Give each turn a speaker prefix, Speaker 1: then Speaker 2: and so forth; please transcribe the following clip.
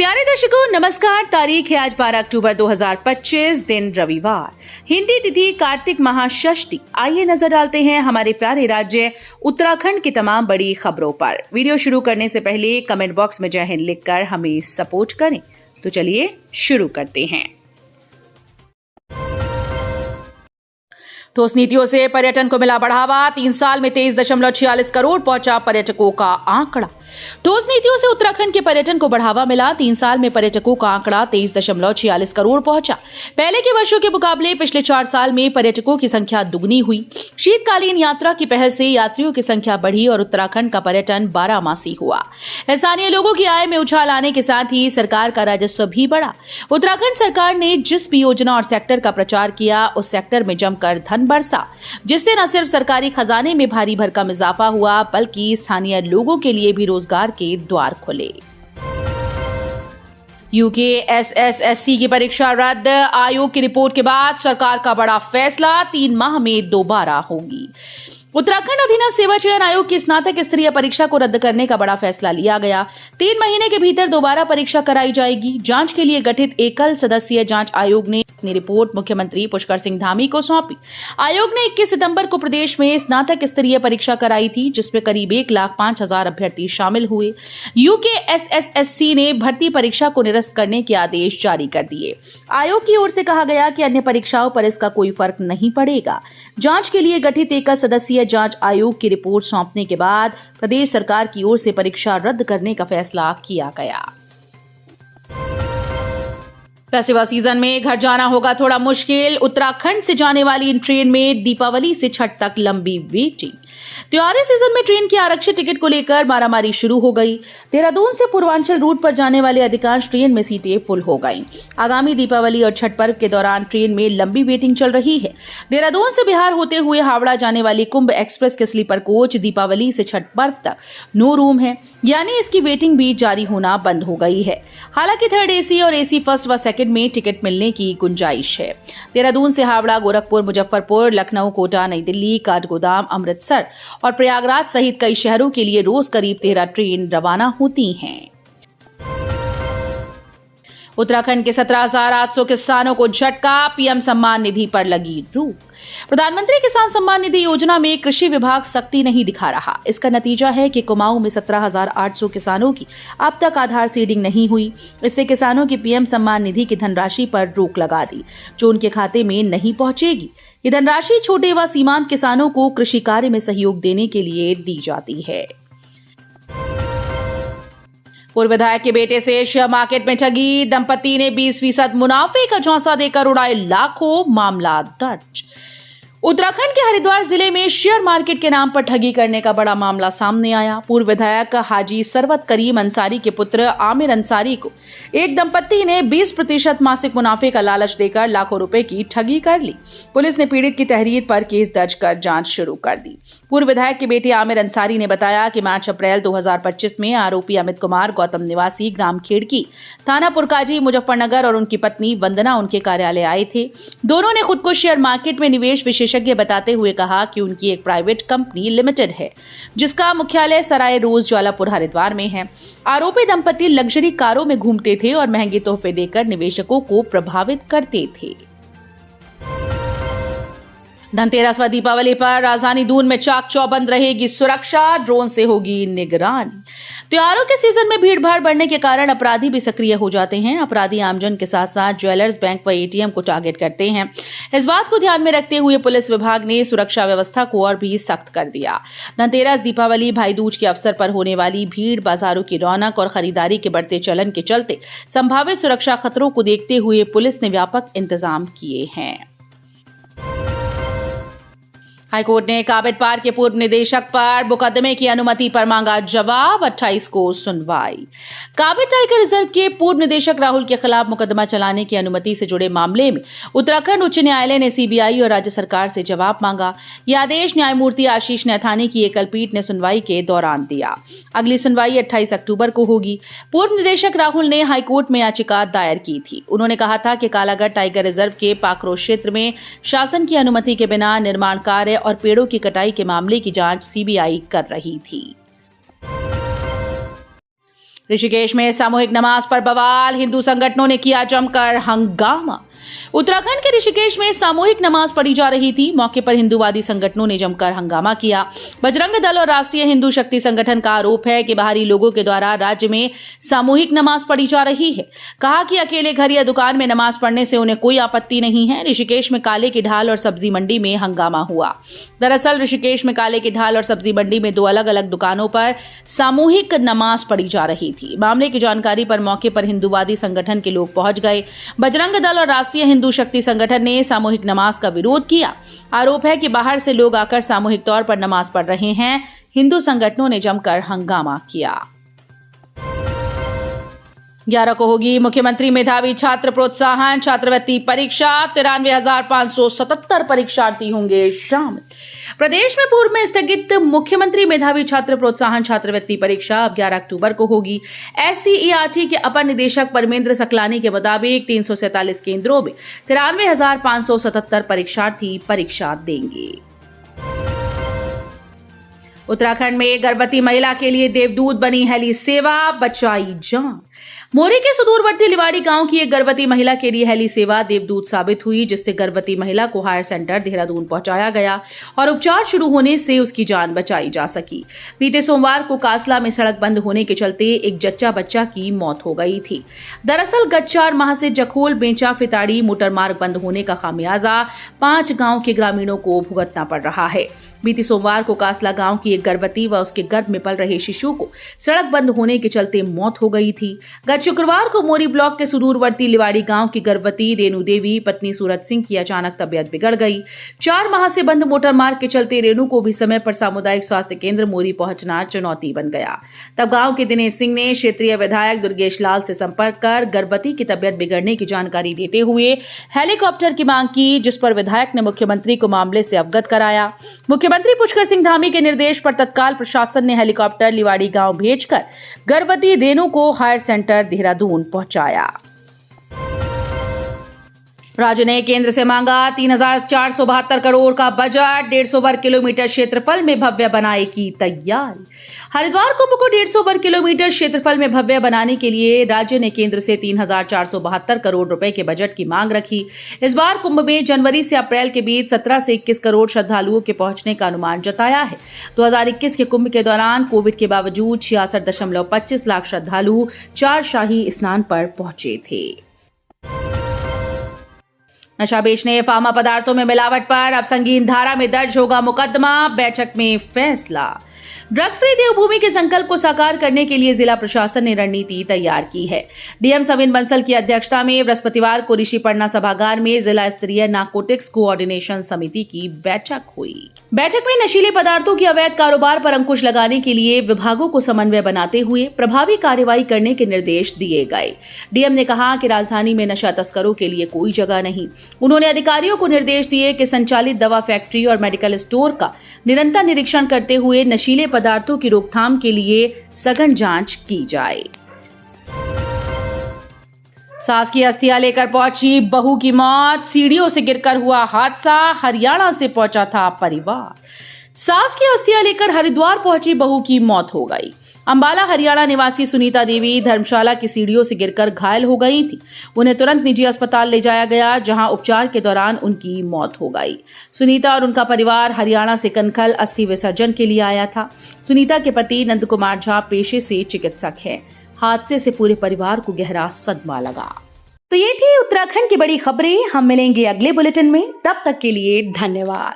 Speaker 1: प्यारे दर्शकों नमस्कार। तारीख है आज 12 अक्टूबर 2025, दिन रविवार, हिंदी तिथि कार्तिक महाषष्ठी। आइए नजर डालते हैं हमारे प्यारे राज्य उत्तराखंड की तमाम बड़ी खबरों पर। वीडियो शुरू करने से पहले कमेंट बॉक्स में जय हिंद लिखकर हमें सपोर्ट करें। तो चलिए शुरू करते हैं। ठोस नीतियों से पर्यटन को मिला बढ़ावा, 3 साल में 23.46 करोड़ पहुंचा पर्यटकों का आंकड़ा। ठोस नीतियों से उत्तराखंड के पर्यटन को बढ़ावा मिला, 3 साल में पर्यटकों का आंकड़ा 23.46 करोड़ पहुंचा। पहले के वर्षों के मुकाबले पिछले 4 साल में पर्यटकों की संख्या दुगनी हुई। शीतकालीन यात्रा की पहल से यात्रियों की संख्या बढ़ी और उत्तराखंड का पर्यटन 12 मासी हुआ। स्थानीय लोगों की आय में उछाल आने के साथ ही सरकार का राजस्व भी बढ़ा। उत्तराखंड सरकार ने जिस भी योजना और सेक्टर का प्रचार किया, उस सेक्टर में जमकर धन बरसा, जिससे न सिर्फ सरकारी खजाने में भारी भरकम इजाफा हुआ, बल्कि स्थानीय लोगों के लिए भी रोजगार के द्वार खुले। UKSSSC की परीक्षा रद्द, आयोग की रिपोर्ट के बाद सरकार का बड़ा फैसला, 3 माह में दोबारा होगी। उत्तराखंड अधीनस्थ सेवा चयन आयोग की स्नातक स्तरीय परीक्षा को रद्द करने का बड़ा फैसला लिया गया। 3 महीने के भीतर दोबारा परीक्षा कराई जाएगी। जांच के लिए गठित एकल सदस्यीय जांच आयोग ने अपनी रिपोर्ट मुख्यमंत्री पुष्कर सिंह धामी को सौंपी। आयोग ने 21 सितंबर को प्रदेश में स्नातक स्तरीय परीक्षा कराई थी, जिसमें करीब 1,05,000 अभ्यर्थी शामिल हुए। UKSSSC ने भर्ती परीक्षा को निरस्त करने के आदेश जारी कर दिए। आयोग की ओर से कहा गया कि अन्य परीक्षाओं पर इसका कोई फर्क नहीं पड़ेगा। जांच के लिए गठित एकल सदस्यीय जांच आयोग की रिपोर्ट सौंपने के बाद प्रदेश सरकार की ओर से परीक्षा रद्द करने का फैसला किया गया। फेस्टिवल सीजन में घर जाना होगा थोड़ा मुश्किल, उत्तराखंड से जाने वाली इन ट्रेन में दीपावली से छठ तक लंबी वेटिंग। त्योहारी सीजन में ट्रेन के आरक्षित टिकट को लेकर मारामारी शुरू हो गई। देहरादून से पूर्वांचल रूट पर जाने वाले अधिकांश ट्रेन में सीटें फुल हो गईं। आगामी दीपावली और छठ पर्व के दौरान ट्रेन में लंबी वेटिंग चल रही है। देहरादून से बिहार होते हुए हावड़ा जाने वाली कुंभ एक्सप्रेस के स्लीपर कोच दीपावली से छठ पर्व तक नो रूम है, यानी इसकी वेटिंग भी जारी होना बंद हो गई है। हालांकि थर्ड AC और AC फर्स्ट व सेकंड में टिकट मिलने की गुंजाइश है। देहरादून से हावड़ा, गोरखपुर, मुजफ्फरपुर, लखनऊ, कोटा, नई दिल्ली, काठगोदाम, अमृतसर और प्रयागराज सहित कई शहरों के लिए रोज करीब 13 ट्रेन रवाना होती हैं। उत्तराखंड के 17,800 किसानों को झटका, PM सम्मान निधि पर लगी रोक। प्रधानमंत्री किसान सम्मान निधि योजना में कृषि विभाग सख्ती नहीं दिखा रहा। इसका नतीजा है कि कुमाऊं में 17,800 किसानों की अब तक आधार सीडिंग नहीं हुई। इससे किसानों की PM सम्मान निधि की धनराशि पर रोक लगा दी, जो उनके खाते में नहीं पहुंचेगी। ये धनराशि छोटे व सीमांत किसानों को कृषि कार्य में सहयोग देने के लिए दी जाती है। पूर्व विधायक के बेटे से शेयर मार्केट में ठगी, दंपति ने 20% मुनाफे का झांसा देकर उड़ाए लाखों, मामला दर्ज। उत्तराखंड के हरिद्वार जिले में शेयर मार्केट के नाम पर ठगी करने का बड़ा मामला सामने आया। पूर्व विधायक हाजी सरवत करीम अंसारी के पुत्र आमिर अंसारी को एक दंपत्ति ने 20% मासिक मुनाफे का लालच देकर लाखों रुपए की ठगी कर ली। पुलिस ने पीड़ित की तहरीर पर केस दर्ज कर जांच शुरू कर दी। पूर्व विधायक के बेटे आमिर अंसारी ने बताया कि मार्च-अप्रैल 2025 में आरोपी अमित कुमार गौतम निवासी ग्राम खेड़की, थाना पुरकाजी, मुजफ्फरनगर और उनकी पत्नी वंदना उनके कार्यालय आए थे। दोनों ने खुद को शेयर मार्केट में निवेश विशेषज्ञ बताते हुए कहा कि उनकी एक प्राइवेट कंपनी लिमिटेड है, जिसका मुख्यालय सराय रोज ज्वालापुर हरिद्वार में है। आरोपी दंपति लग्जरी कारों में घूमते थे और महंगे तोहफे देकर निवेशकों को प्रभावित करते थे। धनतेरस व दीपावली पर राजधानी दून में चाक चौबंद रहेगी सुरक्षा, ड्रोन से होगी निगरानी। त्योहारों के सीजन में भीड़ भाड़ बढ़ने के कारण अपराधी भी सक्रिय हो जाते हैं। अपराधी आमजन के साथ साथ ज्वेलर्स, बैंक व ATM को टारगेट करते हैं। इस बात को ध्यान में रखते हुए पुलिस विभाग ने सुरक्षा व्यवस्था को और भी सख्त कर दिया। धनतेरस, दीपावली, भाई दूज के अवसर पर होने वाली भीड़, बाजारों की रौनक और खरीदारी के बढ़ते चलन के चलते संभावित सुरक्षा खतरों को देखते हुए पुलिस ने व्यापक इंतजाम किए हैं। हाईकोर्ट ने काबिड पार्क के पूर्व निदेशक पर मुकदमे की अनुमति पर मांगा जवाब, 28 को सुनवाई। काबिड टाइगर रिजर्व के पूर्व निदेशक राहुल के खिलाफ मुकदमा चलाने की अनुमति से जुड़े मामले में उत्तराखंड उच्च न्यायालय ने CBI और राज्य सरकार से जवाब मांगा। यह आदेश न्यायमूर्ति आशीष नैथानी की एकल पीठ ने सुनवाई के दौरान दिया। अगली सुनवाई 28 अक्टूबर को होगी। पूर्व निदेशक राहुल ने हाईकोर्ट में याचिका दायर की थी। उन्होंने कहा था कि कालागढ़ टाइगर रिजर्व के पाखरो क्षेत्र में शासन की अनुमति के बिना निर्माण कार्य और पेड़ों की कटाई के मामले की जांच CBI कर रही थी। ऋषिकेश में सामूहिक नमाज पर बवाल, हिंदू संगठनों ने किया जमकर हंगामा। उत्तराखंड के ऋषिकेश में सामूहिक नमाज पढ़ी जा रही थी। मौके पर हिंदूवादी संगठनों ने जमकर हंगामा किया। बजरंग दल और राष्ट्रीय हिंदू शक्ति संगठन का आरोप है कि बाहरी लोगों के द्वारा राज्य में सामूहिक नमाज पढ़ी जा रही है। कहा कि अकेले घर या दुकान में नमाज पढ़ने से उन्हें कोई आपत्ति नहीं है। ऋषिकेश में काले की ढाल और सब्जी मंडी में हंगामा हुआ। दरअसल ऋषिकेश में काले की ढाल और सब्जी मंडी में दो अलग अलग दुकानों पर सामूहिक नमाज पढ़ी जा रही थी। मामले की जानकारी पर मौके पर हिंदूवादी संगठन के लोग पहुंच गए। बजरंग दल और राष्ट्रीय हिंदू शक्ति संगठन ने सामूहिक नमाज का विरोध किया। आरोप है कि बाहर से लोग आकर सामूहिक तौर पर नमाज पढ़ रहे हैं। हिंदू संगठनों ने जमकर हंगामा किया। 11 को होगी मुख्यमंत्री मेधावी छात्र प्रोत्साहन छात्रवृत्ति परीक्षा। 93,577 परीक्षार्थी होंगे शामिल। प्रदेश में पूर्व में स्थगित मुख्यमंत्री मेधावी छात्र प्रोत्साहन छात्रवृत्ति परीक्षा अब 11 अक्टूबर को होगी। SCERT के अपर निदेशक परमेंद्र सकलानी के मुताबिक 347 केंद्रों में 93,577 परीक्षार्थी परीक्षा देंगे। उत्तराखंड में गर्भवती महिला के लिए देवदूत बनी हेली सेवा, बचाई जान। मोरी के सुदूरवर्ती लिवाड़ी गांव की एक गर्भवती महिला के लिए हेली सेवा देवदूत साबित हुई, जिससे गर्भवती महिला को हायर सेंटर देहरादून पहुंचाया गया और उपचार शुरू होने से उसकी जान बचाई जा सकी। बीते सोमवार को कासला में सड़क बंद होने के चलते एक जच्चा बच्चा की मौत हो गई थी। दरअसल गत 4 माह से जखोल, बेंचा, फिताड़ी मोटर मार्ग बंद होने का खामियाजा 5 गांव के ग्रामीणों को भुगतना पड़ रहा है। बीती सोमवार को कासला गांव की एक गर्भवती व उसके गर्भ में पल रहे शिशु को सड़क बंद होने के चलते मौत हो गई थी। गत शुक्रवार को मोरी ब्लॉक के सुदूरवर्ती लिवाड़ी गांव की गर्भवती रेणु देवी पत्नी सूरज सिंह की अचानक तबियत बिगड़ गई। 4 माह से बंद मोटर मार्ग के चलते रेणु को भी समय पर सामुदायिक स्वास्थ्य केंद्र मोरी पहुंचना चुनौती बन गया। तब गांव के दिनेश सिंह ने क्षेत्रीय विधायक दुर्गेश लाल से संपर्क कर गर्भवती की तबियत बिगड़ने की जानकारी देते हुए हेलीकॉप्टर की मांग की, जिस पर विधायक ने मुख्यमंत्री को मामले से अवगत कराया। मुख्यमंत्री पुष्कर सिंह धामी के निर्देश पर तत्काल प्रशासन ने हेलीकॉप्टर लिवाड़ी गांव भेजकर गर्भवती रेणु को हायर सेंटर देहरादून पहुंचाया। राज्य ने केंद्र से मांगा 3,472 करोड़ का बजट। 150 वर्ग किलोमीटर क्षेत्रफल में भव्य बनाए की तैयारी। हरिद्वार कुंभ को 150 वर्ग किलोमीटर क्षेत्रफल में भव्य बनाने के लिए राज्य ने केंद्र से 3,472 करोड़ रुपए के बजट की मांग रखी। इस बार कुंभ में जनवरी से अप्रैल के बीच 17 से 21 करोड़ श्रद्धालुओं के पहुंचने का अनुमान जताया है। 2021 के कुंभ के दौरान कोविड के बावजूद 66.25 लाख श्रद्धालु 4 शाही स्नान पर पहुंचे थे। नशा बेचने, फार्मा पदार्थों में मिलावट पर अब संगीन धारा में दर्ज होगा मुकदमा। बैठक में फैसला। ड्रग्स फ्री देवभूमि के संकल्प को साकार करने के लिए जिला प्रशासन ने रणनीति तैयार की है। डीएम सविन बंसल की अध्यक्षता में बृहस्पतिवार को ऋषिपर्णा सभागार में जिला स्तरीय नारकोटिक्स कोऑर्डिनेशन समिति की बैठक हुई। बैठक में नशीले पदार्थों की अवैध कारोबार पर अंकुश लगाने के लिए विभागों को समन्वय बनाते हुए प्रभावी कार्रवाई करने के निर्देश दिए गए। डीएम ने कहा कि राजधानी में नशा तस्करों के लिए कोई जगह नहीं। उन्होंने अधिकारियों को निर्देश दिए कि संचालित दवा फैक्ट्री और मेडिकल स्टोर का निरंतर निरीक्षण करते हुए नशीले पदार्थों की रोकथाम के लिए सघन जांच की जाए। सास की अस्थियां लेकर पहुंची बहू की मौत। सीढ़ियों से गिरकर हुआ हादसा। हरियाणा से पहुंचा था परिवार। सास की अस्थियां लेकर हरिद्वार पहुंची बहू की मौत हो गई। अंबाला हरियाणा निवासी सुनीता देवी धर्मशाला की सीढ़ियों से गिरकर घायल हो गई थी। उन्हें तुरंत निजी अस्पताल ले जाया गया, जहां उपचार के दौरान उनकी मौत हो गई। सुनीता और उनका परिवार हरियाणा से कनखल अस्थि विसर्जन के लिए आया था। सुनीता के पति नंद कुमार झा पेशे से चिकित्सक हैं। हादसे से पूरे परिवार को गहरा सदमा लगा। तो ये थी उत्तराखंड की बड़ी खबरें। हम मिलेंगे अगले बुलेटिन में, तब तक के लिए धन्यवाद।